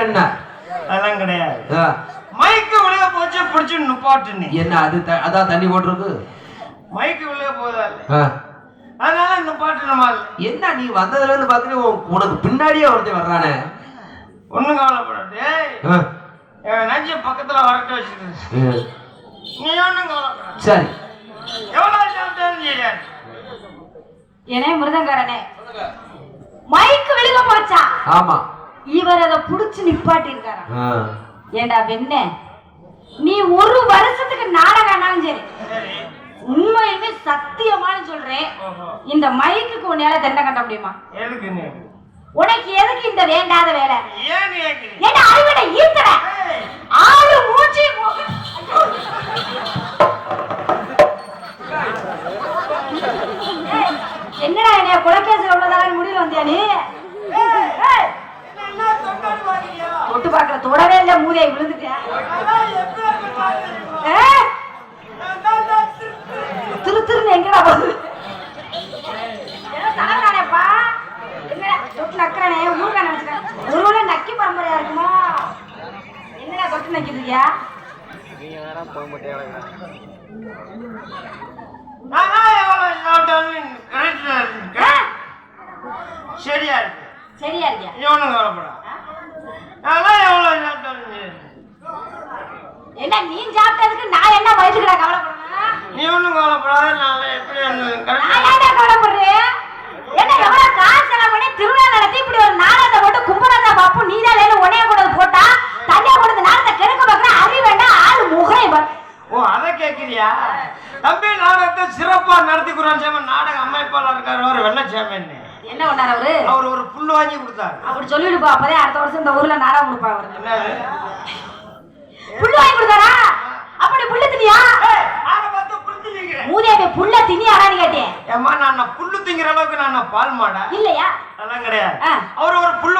என்ன அதெல்லாம் கிடையாது. மைக்கு விழுக போச்சு பிடிச்சி நுப்பாட்டு. என்ன அது அதான் தண்ணி போட்டிருக்கு. மைக்கு விழுக போதாது அதனால நுப்பாட்டு. என்ன நீ வந்ததுல இருந்து பாக்குறேன் உனக்கு பின்னாடியே ஒருத்தன் வர்றானே. ஒண்ணும் கவலைப்படாது. நஞ்சு பக்கத்துல வரட்டு வச்சிருக்கு. நீ ஒண்ணும் கவலைப்படாது. சரி எவ்வளவு சாப்பிட்டாலும் சரியாது. ஏனே மிருதங்காரனே மைக்கு விழுக போச்சா? ஆமா. இவர் அதை புடிச்சு நிப்பாட்டி இருக்காரா? ஏண்டா வெண்ண நீ ஒரு வருஷத்துக்கு நாடகம் ஆனாலும் சரி உண்மையுமே சத்தியமான சொல்றேன் இந்த மைக்குக்கு உன்னால தண்டை கட்ட முடியுமா? உனக்கு எதுக்கு இந்த வேண்டாத வேலை? ஏண்டா அறிவிட ஈத்தற ஆளு மூச்சி என்னடா என்னைய கொலைக்கேசில் உள்ளதால முடிவு வந்தியா நீ? தொட்டு பாக்கல தொடவே இல்ல மூதையை விழுந்துட்டியா? திரு திருன்னு எங்கடா போகுது? தலைவரானேப்பா என்னடா தொட்டு நக்கிறானே ஊருக்கா நினைச்சுக்கிறேன். ஒருவேளை நக்கி பரம்பரையா இருக்குமா? என்னடா தொட்டு நக்கிட்டு இருக்கியா? சரியா இருக்கு. சரியா இருக்கியா? எவனும் கவலைப்படா. என்ன நீ சாப்பிட்டதுக்கு நான் என்ன வயிற்றுக்கடா கவலைப்படுறேன்? நீ ஒண்ணும் கவலைப்படாத. நான் எப்படி கவலைப்படுறேன்? என்ன எவ்வளவு காசு செலவு பண்ணி திருவிழா நடத்தி இப்படி ஒரு நாடகத்தை போட்டு கும்பராஜா பாப்பு நீதான் வேலை உனைய கூட போட்டா தனியா கொடுத்து நாடகத்தை கெடுக்க பாக்குற அறி வேண்டாம் ஆளு முகம். ஓ அதை கேட்கிறியா? தம்பி நாடகத்தை சிறப்பா நடத்திக்கிறான். நாடக அமைப்பாளர் இருக்காரு ஒரு வெள்ளச்சாமி. என்ன பண்ணாரு அவரு? அவர் ஒரு புல்லு வாங்கி கொடுத்தாரு. அப்படி சொல்லிடுப்பா அப்பதே அடுத்த வருஷம் இந்த ஊர்ல நாடகம் கொடுப்பா. அவரு என்னது புல்லு வாங்கி கொடுத்தாரா? அப்படி புல்லு தினியா? மூதேவி புல்ல தினியாரான்னு கேட்டேன். ஏமா நான் புல்லு திங்கிற அளவுக்கு நான் பால் மாடா இல்லையா? அதெல்லாம் கிடையாது. அவர் ஒரு புல்லு